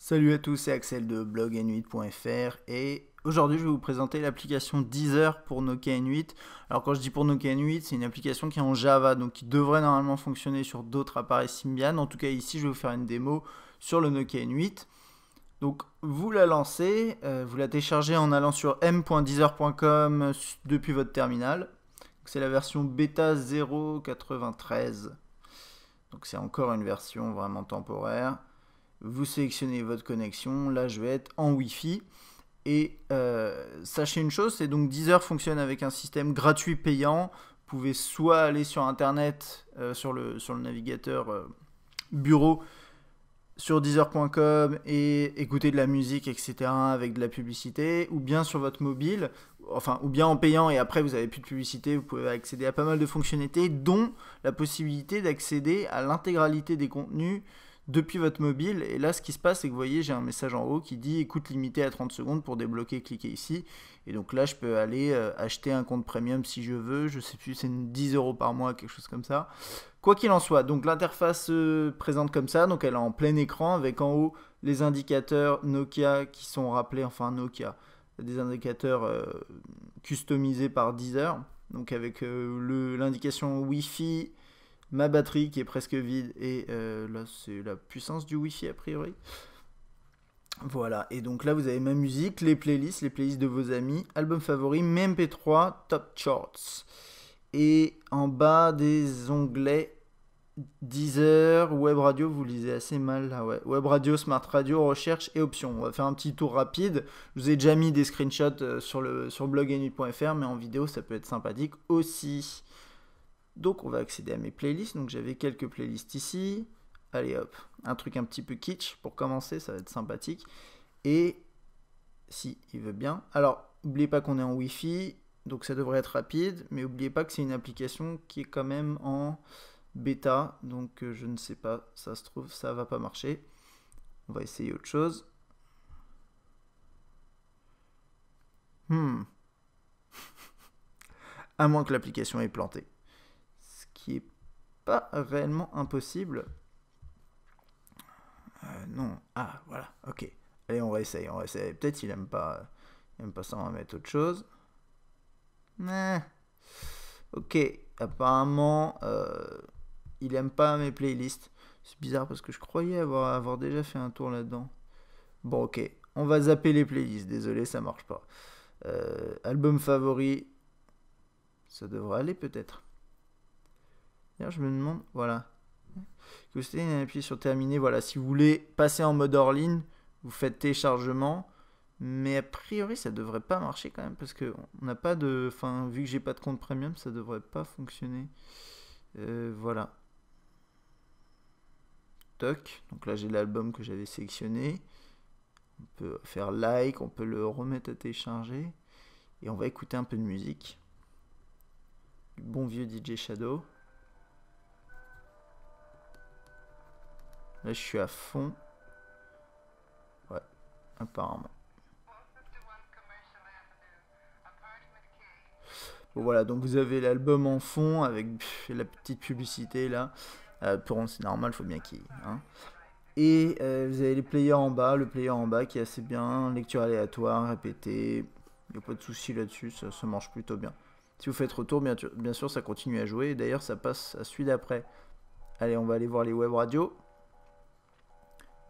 Salut à tous, c'est Axel de blog-n8.fr et aujourd'hui je vais vous présenter l'application Deezer pour Nokia N8. Alors quand je dis pour Nokia N8, c'est une application qui est en Java, donc qui devrait normalement fonctionner sur d'autres appareils Symbian. En tout cas ici je vais vous faire une démo sur le Nokia N8. Donc vous la lancez, vous la téléchargez en allant sur m.deezer.com depuis votre terminal. C'est la version bêta 0.93. Donc c'est encore une version vraiment temporaire. Vous sélectionnez votre connexion, là je vais être en Wi-Fi. Et sachez une chose, c'est donc Deezer fonctionne avec un système gratuit payant. Vous pouvez soit aller sur internet, sur le navigateur bureau, sur Deezer.com et écouter de la musique, etc. avec de la publicité, ou bien sur votre mobile, enfin, ou bien en payant et après vous n'avez plus de publicité, vous pouvez accéder à pas mal de fonctionnalités, dont la possibilité d'accéder à l'intégralité des contenus depuis votre mobile. Et là ce qui se passe, c'est que vous voyez, j'ai un message en haut qui dit écoute limitée à 30 secondes, pour débloquer cliquez ici. Et donc là je peux aller acheter un compte premium si je veux, je sais plus, c'est 10 € par mois, quelque chose comme ça. Quoi qu'il en soit, donc l'interface se présente comme ça, donc elle est en plein écran avec en haut les indicateurs Nokia qui sont rappelés, enfin Nokia, des indicateurs customisés par Deezer, donc avec l'indication Wi-Fi, ma batterie qui est presque vide et là c'est la puissance du Wi-Fi a priori. Voilà, et donc là vous avez ma musique, les playlists de vos amis, albums favoris, mes MP3, top charts. Et en bas des onglets Deezer, Web Radio, vous lisez assez mal là, ouais. Web Radio, Smart Radio, Recherche et Options. On va faire un petit tour rapide. Je vous ai déjà mis des screenshots sur blog-n8.fr, mais en vidéo ça peut être sympathique aussi. Donc on va accéder à mes playlists. Donc j'avais quelques playlists ici. Allez hop, un truc un petit peu kitsch pour commencer, ça va être sympathique. Et si il veut bien. Alors n'oubliez pas qu'on est en Wi-Fi. Donc ça devrait être rapide, mais n'oubliez pas que c'est une application qui est quand même en bêta, donc je ne sais pas, ça se trouve ça va pas marcher. On va essayer autre chose. À moins que l'application est plantée, ce qui est pas réellement impossible. Non, ah voilà, ok. Allez, on va essayer. Peut-être il aime pas ça, on va mettre autre chose. Ok, apparemment il aime pas mes playlists. C'est bizarre parce que je croyais avoir déjà fait un tour là-dedans. Bon ok, on va zapper les playlists, désolé ça marche pas. Album favori, ça devrait aller peut-être. D'ailleurs je me demande, voilà. Que vous appuyez sur terminer, voilà, si vous voulez passer en mode hors ligne, vous faites téléchargement. Mais a priori ça devrait pas marcher quand même parce que on n'a pas de, enfin vu que j'ai pas de compte premium ça devrait pas fonctionner. Voilà. Toc. Donc là j'ai l'album que j'avais sélectionné. On peut faire like, on peut le remettre à télécharger et on va écouter un peu de musique. Du bon vieux DJ Shadow. Là je suis à fond. Ouais, apparemment. Bon, voilà, donc vous avez l'album en fond avec la petite publicité là. C'est normal, faut bien qu'il y ait. Hein. Et vous avez les players en bas, le player en bas qui est assez bien, lecture aléatoire, répétée. Il n'y a pas de souci là-dessus, ça marche plutôt bien. Si vous faites retour, bien sûr, ça continue à jouer. D'ailleurs, ça passe à celui d'après. Allez, on va aller voir les web radios.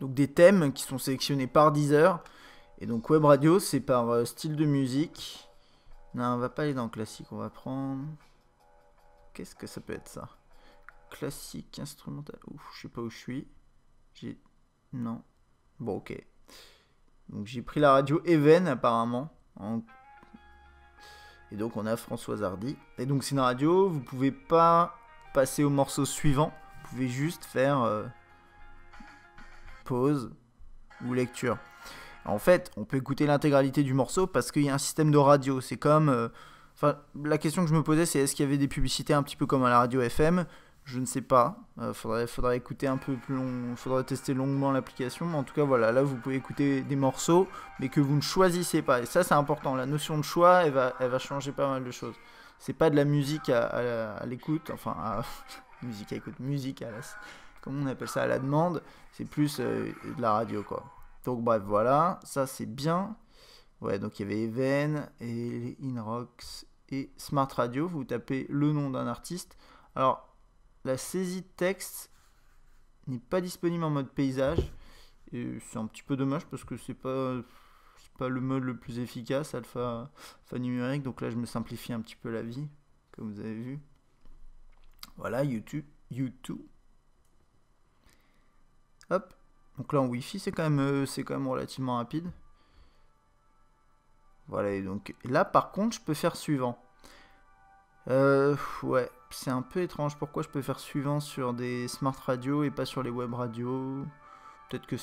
Donc des thèmes qui sont sélectionnés par Deezer. Et donc web radio, c'est par style de musique. Non, on va pas aller dans classique, on va prendre... Qu'est-ce que ça peut être ça? Classique, instrumental... Ouf, je sais pas où je suis. Non. Bon, ok. Donc j'ai pris la radio Even apparemment. Et donc on a Françoise Hardy. Et donc c'est une radio, vous pouvez pas passer au morceau suivant. Vous pouvez juste faire pause ou lecture. En fait, on peut écouter l'intégralité du morceau parce qu'il y a un système de radio. C'est comme... la question que je me posais, c'est est-ce qu'il y avait des publicités un petit peu comme à la radio FM? Je ne sais pas. Faudrait écouter un peu plus long. Faudrait tester longuement l'application. Mais en tout cas, voilà. Là, vous pouvez écouter des morceaux, mais que vous ne choisissez pas. Et ça, c'est important. La notion de choix, elle va changer pas mal de choses. C'est pas de la musique à l'écoute. Enfin, musique à la... Comment on appelle ça, à la demande. C'est plus de la radio, quoi. Donc bref, voilà, ça c'est bien. Ouais, donc il y avait Even et Inrocks et Smart Radio. Vous tapez le nom d'un artiste. Alors, la saisie de texte n'est pas disponible en mode paysage. Et c'est un petit peu dommage parce que c'est pas le mode le plus efficace, alpha numérique. Donc là, je me simplifie un petit peu la vie, comme vous avez vu. Voilà, YouTube. Hop. Donc là, en Wi-Fi, c'est quand même relativement rapide. Voilà, et donc là, par contre, je peux faire suivant. Ouais, c'est un peu étrange. Pourquoi je peux faire suivant sur des smart radios et pas sur les web radios? Peut-être que, je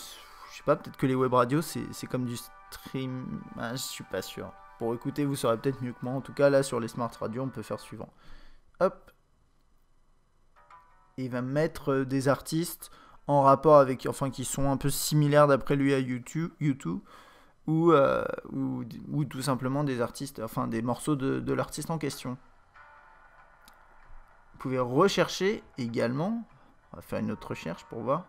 sais pas, peut-être que les web radios, c'est comme du stream. Ah, je suis pas sûr. Pour écouter, vous saurez peut-être mieux que moi. En tout cas, là, sur les smart radios, on peut faire suivant. Hop. Et il va mettre des artistes en rapport avec, enfin, qui sont un peu similaires d'après lui à YouTube ou tout simplement des artistes, enfin, des morceaux de l'artiste en question. Vous pouvez rechercher également. On va faire une autre recherche pour voir.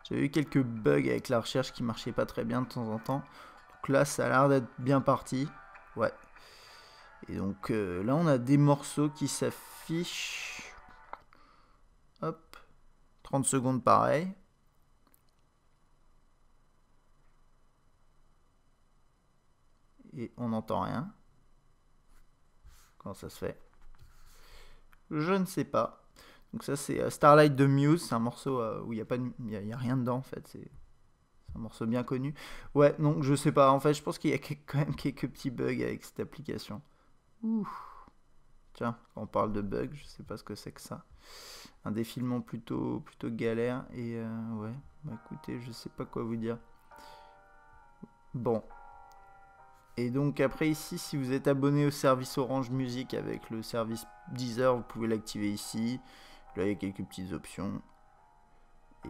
J'avais eu quelques bugs avec la recherche qui marchaient pas très bien de temps en temps. Donc là, ça a l'air d'être bien parti. Ouais. Et donc là, on a des morceaux qui s'affichent. Hop. 30 secondes pareil. Et on n'entend rien. Comment ça se fait? Je ne sais pas. Donc ça c'est Starlight de Muse, c'est un morceau où il n'y a, y a rien dedans en fait, c'est un morceau bien connu. Ouais, donc je sais pas, en fait je pense qu'il y a quand même quelques petits bugs avec cette application. Ouh. Tiens, quand on parle de bugs, je sais pas ce que c'est que ça. Un défilement plutôt galère et ouais, bah écoutez, je sais pas quoi vous dire. Bon. Et donc après ici, si vous êtes abonné au service Orange Music avec le service Deezer, vous pouvez l'activer ici. Là, il y a quelques petites options. Et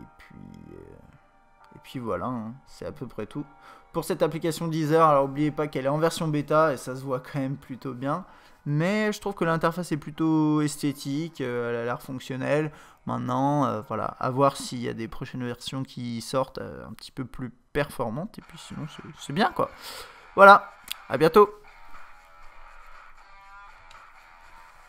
puis voilà, hein, c'est à peu près tout. Pour cette application Deezer, alors n'oubliez pas qu'elle est en version bêta et ça se voit quand même plutôt bien. Mais je trouve que l'interface est plutôt esthétique, elle a l'air fonctionnelle. Maintenant, voilà, à voir s'il y a des prochaines versions qui sortent un petit peu plus performantes. Et puis sinon, c'est bien quoi. Voilà, à bientôt.